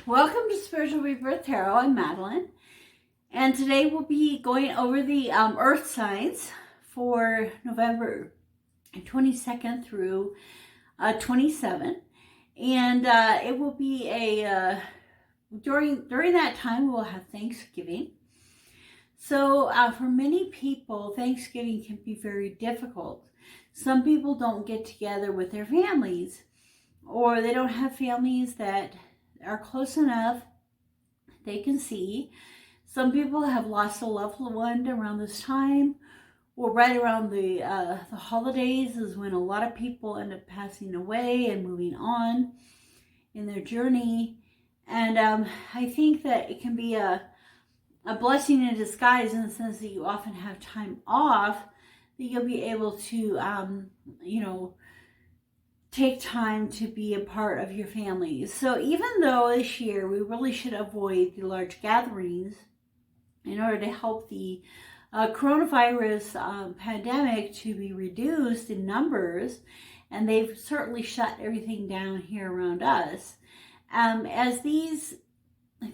Welcome to Spiritual Rebirth Tarot. I'm Madelyn, and today we'll be going over the Earth signs for November 22nd through 27, and it will be a during that time we'll have Thanksgiving. So for many people, Thanksgiving can be very difficult. Some people don't get together with their families, or they don't have families that are close enough they can see. Some people have lost a loved one around this time, or right around the holidays is when a lot of people end up passing away and moving on in their journey. And I think that it can be a blessing in disguise, in the sense that you often have time off, that you'll be able to take time to be a part of your family. So even though this year we really should avoid the large gatherings in order to help the coronavirus pandemic to be reduced in numbers, and they've certainly shut everything down here around us, as these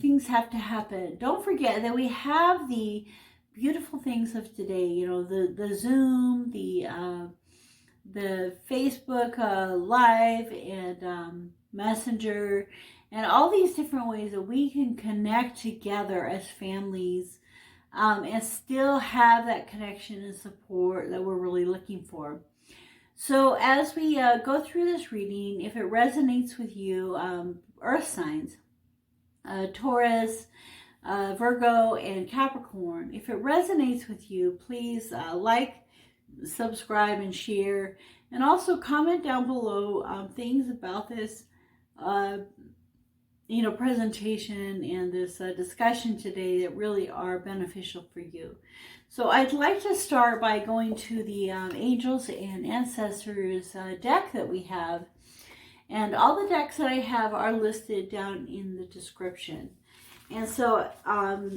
things have to happen, don't forget that we have the beautiful things of today, the Zoom, the Facebook Live, and Messenger, and all these different ways that we can connect together as families, and still have that connection and support that we're really looking for. So as we go through this reading, if it resonates with you, Earth signs, Taurus, Virgo, and Capricorn, if it resonates with you, please like, subscribe, and share, and also comment down below things about this presentation and this discussion today that really are beneficial for you. So I'd like to start by going to the Angels and Ancestors deck that we have, and all the decks that I have are listed down in the description. And so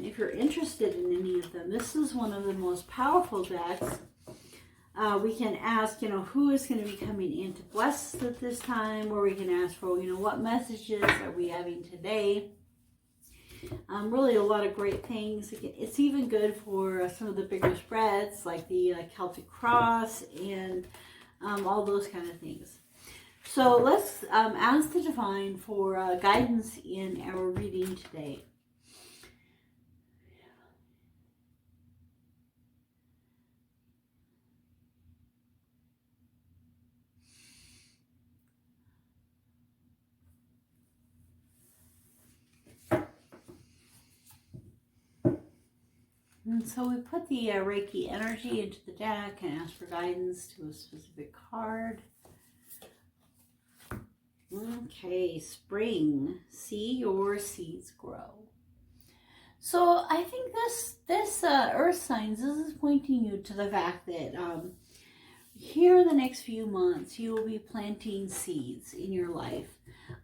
if you're interested in any of them, this is one of the most powerful decks. We can ask, who is going to be coming in to bless us at this time, or we can ask for, what messages are we having today. Really a lot of great things. It's even good for some of the bigger spreads, like the Celtic Cross and all those kind of things. So let's ask the Divine for guidance in our reading today. And so we put the Reiki energy into the deck and ask for guidance to a specific card. Okay, spring. See your seeds grow. So I think this Earth signs, this is pointing you to the fact that here in the next few months you will be planting seeds in your life.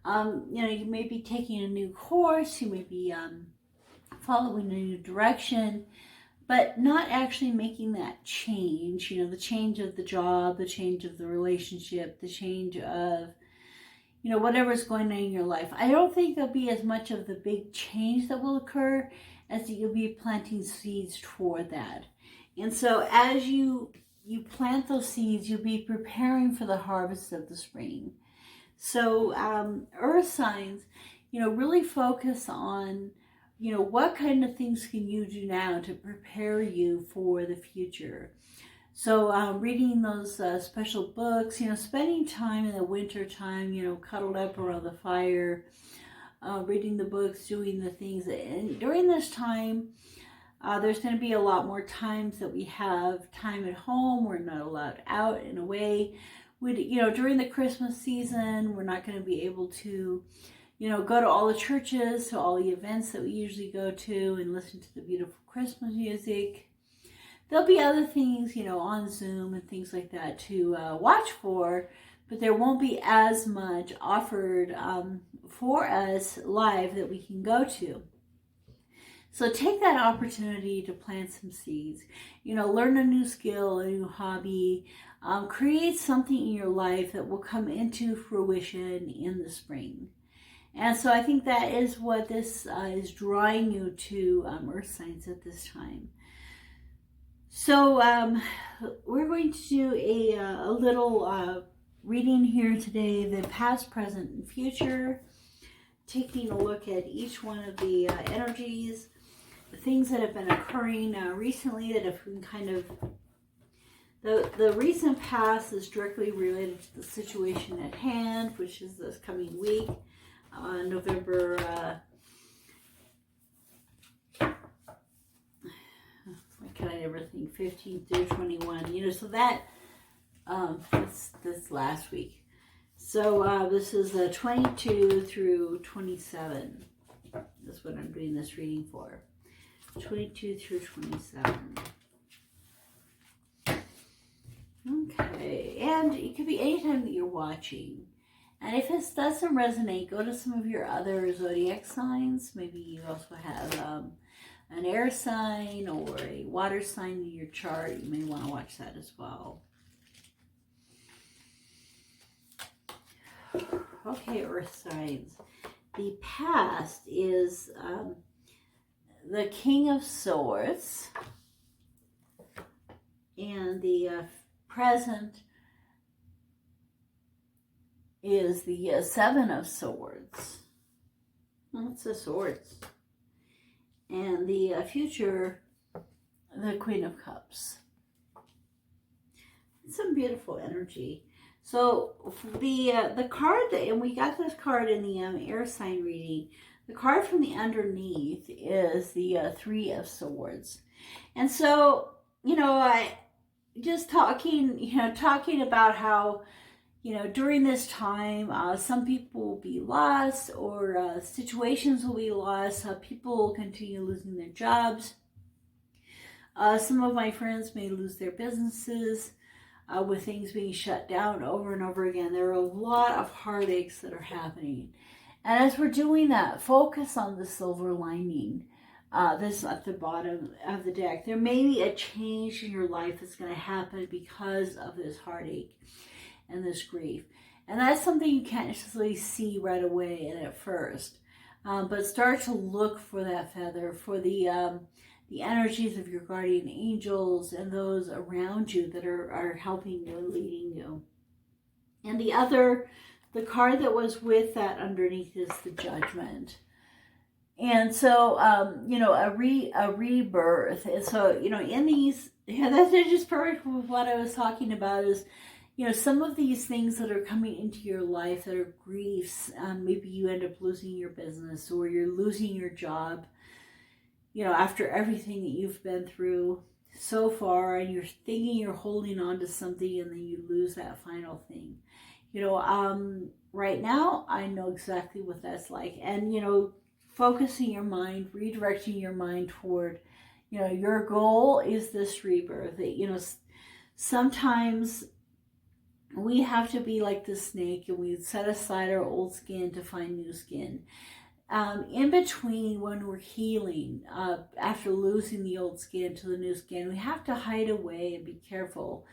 You may be taking a new course, you may be following a new direction, but not actually making that change, the change of the job, the change of the relationship, the change of, whatever's going on in your life. I don't think there'll be as much of the big change that will occur as you'll be planting seeds toward that. And so as you plant those seeds, you'll be preparing for the harvest of the spring. So Earth signs, really focus on what kind of things can you do now to prepare you for the future? So reading those special books, spending time in the winter time, cuddled up around the fire, reading the books, doing the things. And during this time, there's going to be a lot more times that we have time at home. We're not allowed out and away. During the Christmas season, we're not going to be able to go to all the churches, to all the events that we usually go to, and listen to the beautiful Christmas music. There'll be other things, on Zoom and things like that to watch for, but there won't be as much offered for us live that we can go to. So take that opportunity to plant some seeds, learn a new skill, a new hobby, create something in your life that will come into fruition in the spring. And so I think that is what this is drawing you to, earth signs at this time. So we're going to do a little reading here today, the past, present, and future, taking a look at each one of the energies, the things that have been occurring recently that have been kind of, the recent past is directly related to the situation at hand, which is this coming week, November, why can I never think, 15 through 21, you know, so that, this last week. So this is 22 through 27. That's what I'm doing this reading for. 22 through 27. Okay, and it could be anytime that you're watching. And if this doesn't resonate, go to some of your other zodiac signs. Maybe you also have an air sign or a water sign in your chart. You may want to watch that as well. Okay, earth signs. The past is the King of Swords, and the present is the Seven of Swords. That's the swords. And the future, the Queen of Cups. Some beautiful energy. So the card, and we got this card in the air sign reading, the card from the underneath is the Three of Swords. And so, you know, I just talking about how, you know, during this time, some people will be lost, or situations will be lost. People will continue losing their jobs. Some of my friends may lose their businesses. With things being shut down over and over again. There are a lot of heartaches that are happening. And as we're doing that, focus on the silver lining. This is at the bottom of the deck. There may be a change in your life that's going to happen because of this heartache and this grief. And that's something you can't necessarily see right away and at first. But start to look for that feather, for the energies of your guardian angels and those around you that are helping you and leading you. And the card that was with that underneath is the Judgment. And so, you know, a rebirth. And so, you know, in these, yeah, that's just perfect with what I was talking about is, you know, some of these things that are coming into your life that are griefs. Maybe you end up losing your business, or you're losing your job. You know, after everything that you've been through so far, and you're thinking you're holding on to something, and then you lose that final thing. You know, right now, I know exactly what that's like. And, you know, focusing your mind, redirecting your mind toward, you know, your goal is this rebirth. You know, sometimes we have to be like the snake, and we set aside our old skin to find new skin. In between, when we're healing, after losing the old skin to the new skin, we have to hide away and be careful.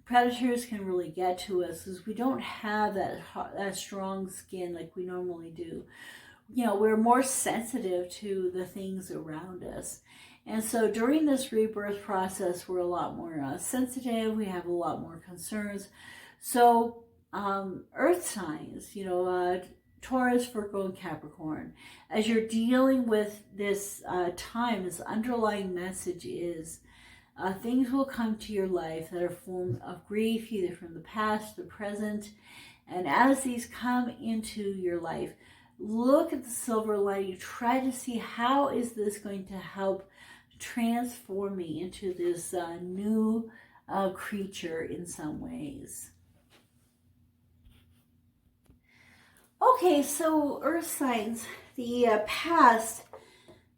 Predators can really get to us because we don't have that strong skin like we normally do. You know, we're more sensitive to the things around us. And so during this rebirth process, we're a lot more sensitive. We have a lot more concerns. So earth signs, you know, Taurus, Virgo, and Capricorn, as you're dealing with this time, this underlying message is things will come to your life that are formed of grief, either from the past, the present. And as these come into your life, look at the silver lining. Try to see, how is this going to help transform me into this new creature in some ways. Okay, so earth signs, the past,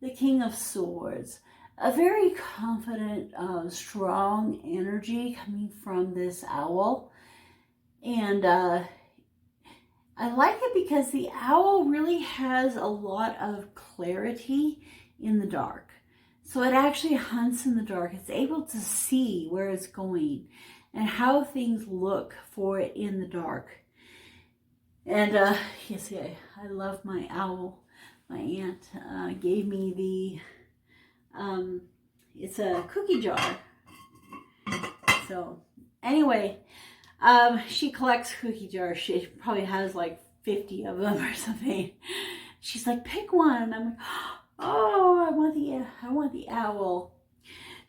the King of Swords, a very confident, strong energy coming from this owl. And I like it because the owl really has a lot of clarity in the dark. So it actually hunts in the dark. It's able to see where it's going and how things look for it in the dark. And you see, I I love my owl. My aunt gave me the, it's a cookie jar. So anyway, she collects cookie jars. She probably has like 50 of them or something. She's like, pick one. And I'm like, oh, I want the owl.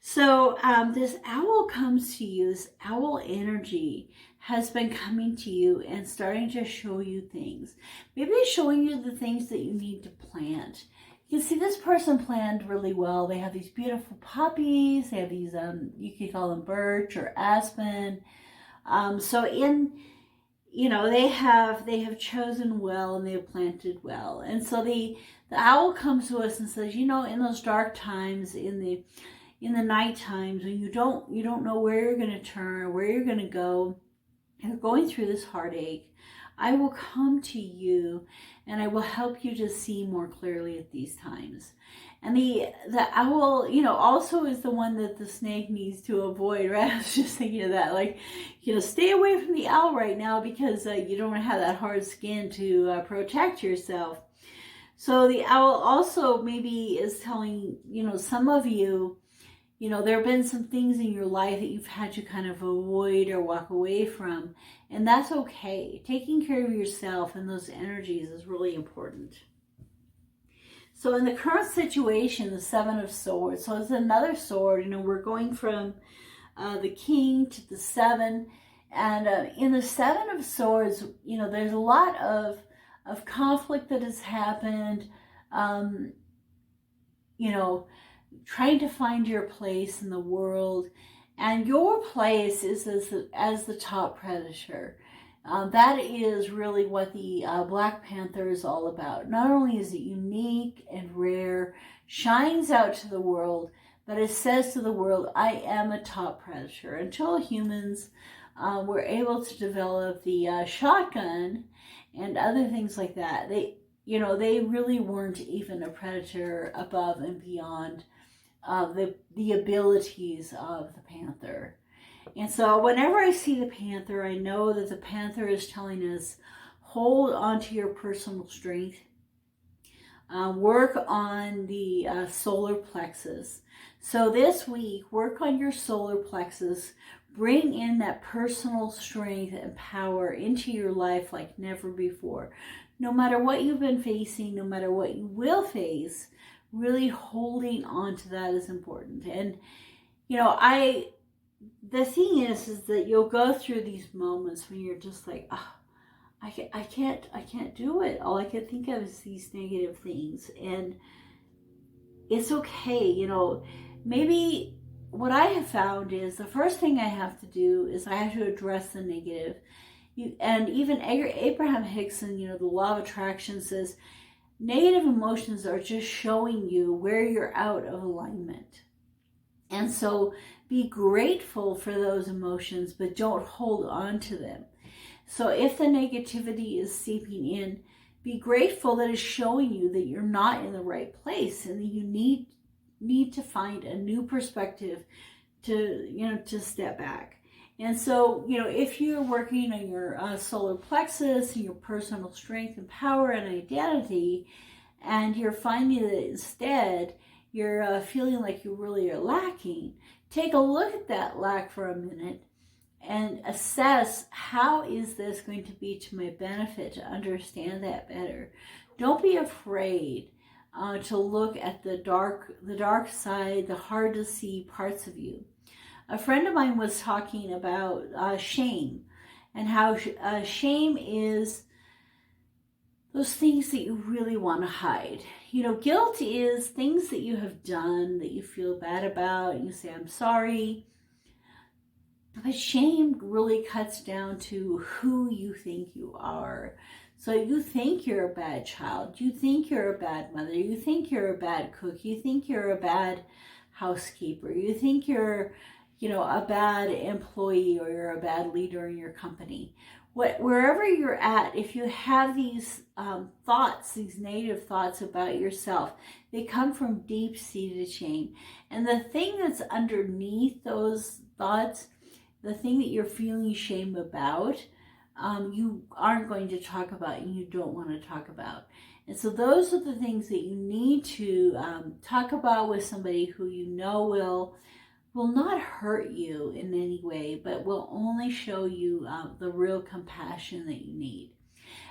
So this owl comes to you. This owl energy has been coming to you and starting to show you things. Maybe showing you the things that you need to plant. You can see this person planned really well. They have these beautiful poppies. They have these, you could call them birch or aspen. So they have chosen well and they have planted well. And so the owl comes to us and says, in those dark times, in the night times when you don't know where you're going to turn or where you're going to go, and going through this heartache, I will come to you and I will help you to see more clearly at these times. And the owl, also is the one that the snake needs to avoid, right? I was just thinking of that, like, stay away from the owl right now because you don't have that hard skin to protect yourself. So the owl also maybe is telling, some of you, there have been some things in your life that you've had to kind of avoid or walk away from, and that's okay. Taking care of yourself and those energies is really important. So in the current situation, the Seven of Swords, so it's another sword, we're going from the King to the Seven, and in the Seven of Swords, there's a lot of conflict that has happened, trying to find your place in the world, and your place is as the top predator. That is really what the Black Panther is all about. Not only is it unique and rare, shines out to the world, but it says to the world, I am a top predator. Until humans were able to develop the shotgun and other things like that, they really weren't even a predator above and beyond the abilities of the panther. And so whenever I see the panther, I know that the panther is telling us, hold on to your personal strength. Work on the solar plexus. So this week, work on your solar plexus. Bring in that personal strength and power into your life like never before. No matter what you've been facing, no matter what you will face, really holding on to that is important. And, the thing is that you'll go through these moments when you're just like, I can't do it. All I can think of is these negative things. And it's okay. Maybe what I have found is the first thing I have to do is I have to address the negative. And even Abraham Hicks, the law of attraction says, negative emotions are just showing you where you're out of alignment. And so be grateful for those emotions, but don't hold on to them. So if the negativity is seeping in, be grateful that it's showing you that you're not in the right place and that you need to find a new perspective to step back. And so, if you're working on your solar plexus and your personal strength and power and identity, and you're finding that instead you're feeling like you really are lacking, take a look at that lack for a minute and assess, how is this going to be to my benefit to understand that better? Don't be afraid to look at the dark side, the hard to see parts of you. A friend of mine was talking about shame, and how shame is those things that you really want to hide. Guilt is things that you have done that you feel bad about, and you say, I'm sorry. But shame really cuts down to who you think you are. So you think you're a bad child, you think you're a bad mother, you think you're a bad cook, you think you're a bad housekeeper, you think you're a bad employee, or you're a bad leader in your company. Wherever you're at, if you have these thoughts, these negative thoughts about yourself, they come from deep-seated shame. And the thing that's underneath those thoughts, the thing that you're feeling shame about, you aren't going to talk about and you don't want to talk about. And so those are the things that you need to talk about with somebody who you know will not hurt you in any way, but will only show you the real compassion that you need.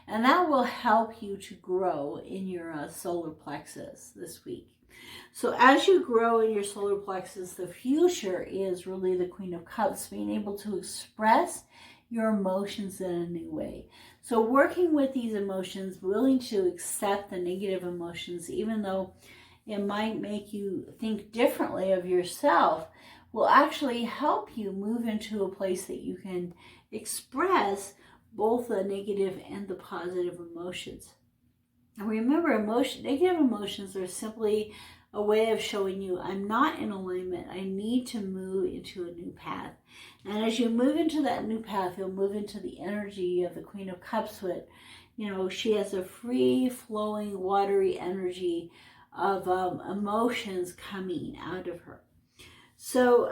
And that will help you to grow in your solar plexus this week. So as you grow in your solar plexus, the future is really the Queen of Cups, being able to express your emotions in a new way. So working with these emotions, willing to accept the negative emotions, even though it might make you think differently of yourself, will actually help you move into a place that you can express both the negative and the positive emotions. And remember, negative emotions are simply a way of showing you, I'm not in alignment. I need to move into a new path. And as you move into that new path, you'll move into the energy of the Queen of Cups with, she has a free flowing, watery energy of emotions coming out of her. So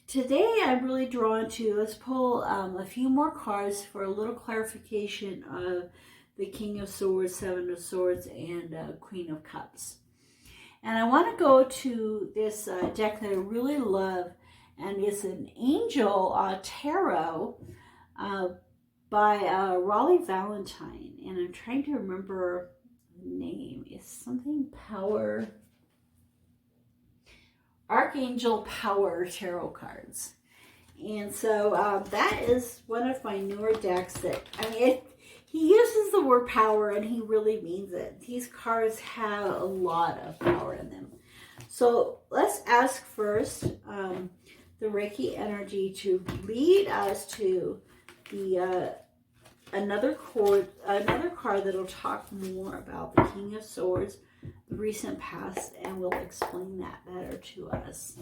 today I'm really drawn to, let's pull a few more cards for a little clarification of the King of Swords, Seven of Swords, and Queen of Cups. And I want to go to this deck that I really love, and it's an Angel Tarot by Raleigh Valentine. And I'm trying to remember the name. It's something Power... Archangel Power Tarot cards. And so that is one of my newer decks that, he uses the word power and he really means it. These cards have a lot of power in them. So let's ask first the Reiki energy to lead us to the another card that'll talk more about the King of Swords, the recent past, and will explain that better to us.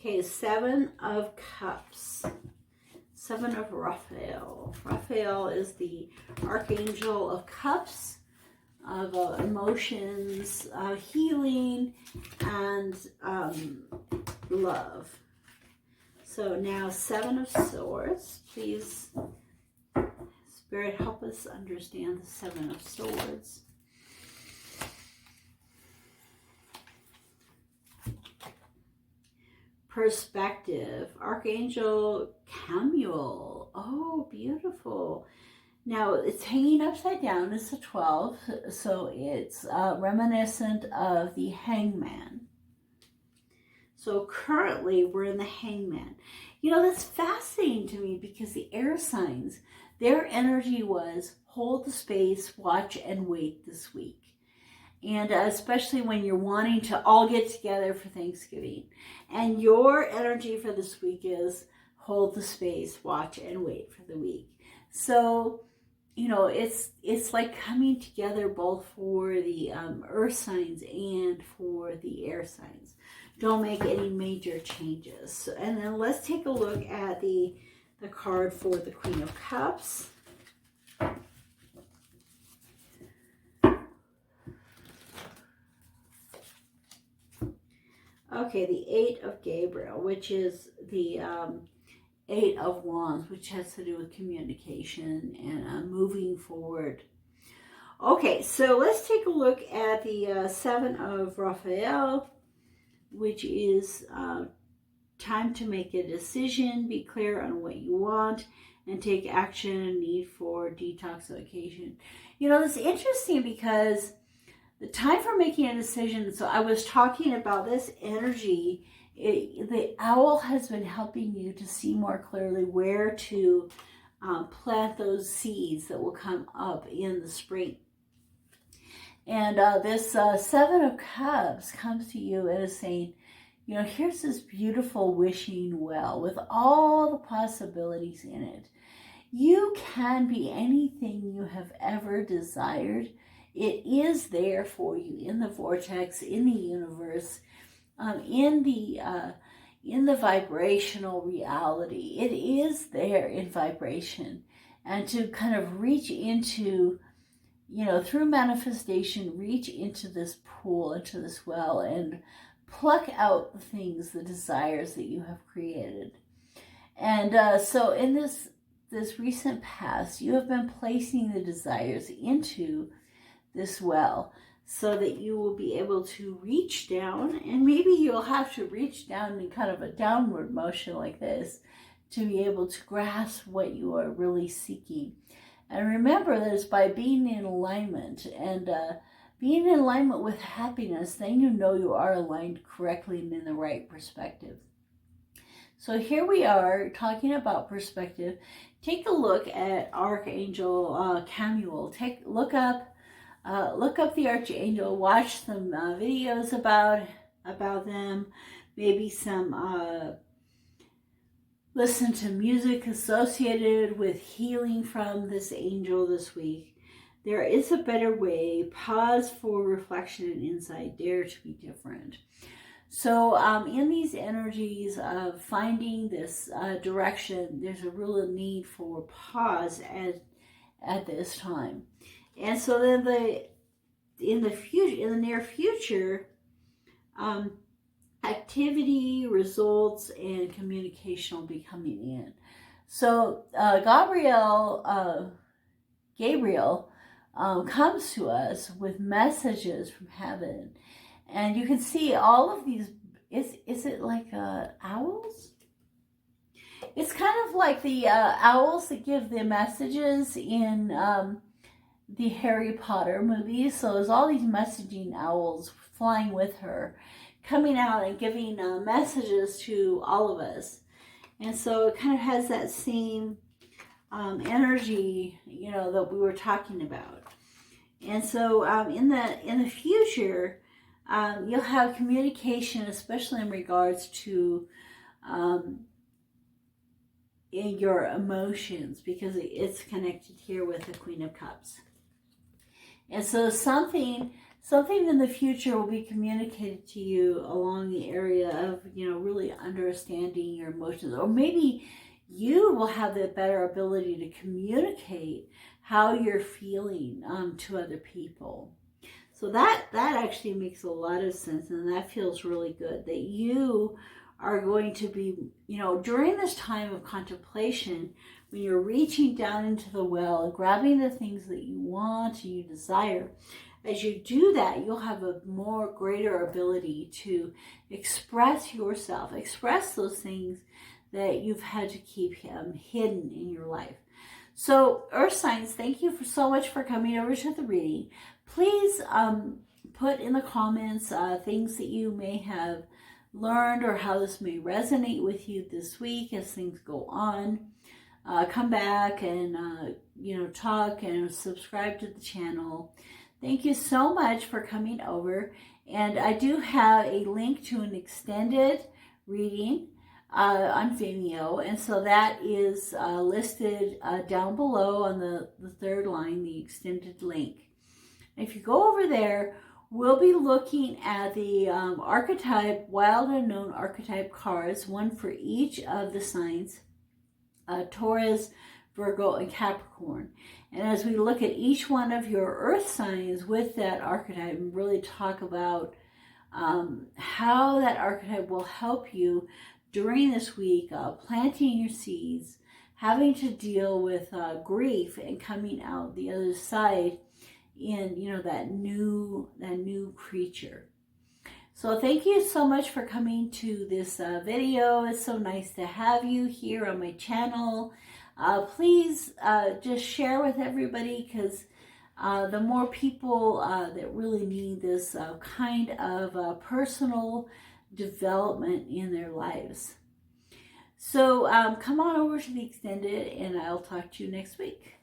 Okay, Seven of Cups. Seven of Raphael. Raphael is the Archangel of Cups, of emotions, healing, and love. So now Seven of Swords. Please, Spirit, help us understand the Seven of Swords. Perspective. Archangel Camuel. Oh, beautiful. Now, it's hanging upside down. It's a 12, so it's reminiscent of the Hangman. So currently, we're in the Hangman. That's fascinating to me because the air signs, their energy was hold the space, watch and wait this week. And especially when you're wanting to all get together for Thanksgiving. And your energy for this week is hold the space, watch and wait for the week. So, it's like coming together both for the earth signs and for the air signs. Don't make any major changes. And then let's take a look at the card for the Queen of Cups. Okay, the Eight of Gabriel, which is the Eight of Wands, which has to do with communication and moving forward. Okay, so let's take a look at the Seven of Raphael, which is time to make a decision, be clear on what you want, and take action, need for detoxification. It's interesting because the time for making a decision, so I was talking about this energy, the owl has been helping you to see more clearly where to plant those seeds that will come up in the spring. And this Seven of Cups comes to you and is saying, here's this beautiful wishing well with all the possibilities in it. You can be anything you have ever desired. It is there for you in the vortex, in the universe, in the vibrational reality. It is there in vibration. And to kind of reach into you know, through manifestation, reach into this pool, into this well, and pluck out the things, the desires that you have created. And so in this recent past, you have been placing the desires into this well so that you will be able to reach down, and maybe you'll have to reach down in kind of a downward motion like this to be able to grasp what you are really seeking. And remember that it's by being in alignment, and being in alignment with happiness, then you know you are aligned correctly and in the right perspective. So here we are talking about perspective. Take a look at Archangel Camuel. Look up the Archangel. Watch some videos about them. Maybe some listen to music associated with healing from this angel this week. There is a better way. Pause for reflection and insight. Dare to be different. So in these energies of finding this direction, there's a real need for pause at this time. And so then in the near future, activity, results, and communication will be coming in. So Gabriel comes to us with messages from heaven. And you can see all of these, is it like owls? It's kind of like the owls that give the messages in the Harry Potter movies. So there's all these messaging owls flying with her, coming out and giving messages to all of us. And so it kind of has that same energy, you know, that we were talking about. And so in the future, you'll have communication, especially in regards to in your emotions, because it's connected here with the Queen of Cups. And so something in the future will be communicated to you along the area of, you know, really understanding your emotions. Or maybe you will have the better ability to communicate how you're feeling to other people. So that actually makes a lot of sense, and that feels really good, that you are going to be, you know, during this time of contemplation, when you're reaching down into the well, grabbing the things that you want and you desire, as you do that, you'll have a more greater ability to express yourself, express those things that you've had to keep hidden in your life. So Earth signs, thank you so much for coming over to the reading. Please put in the comments things that you may have learned or how this may resonate with you this week as things go on. Come back and you know, talk and subscribe to the channel. Thank you so much for coming over. And I do have a link to an extended reading on Vimeo, and so that is listed down below on the third line, the extended link. If you go over there, we'll be looking at the archetype, wild unknown archetype cards, one for each of the signs, Taurus, Virgo, and Capricorn. And as we look at each one of your earth signs with that archetype and really talk about how that archetype will help you during this week, planting your seeds, having to deal with grief, and coming out the other side in, you know, that new creature. So thank you so much for coming to this video. It's so nice to have you here on my channel. Please just share with everybody, because the more people that really need this kind of personal development in their lives. So come on over to the extended, and I'll talk to you next week.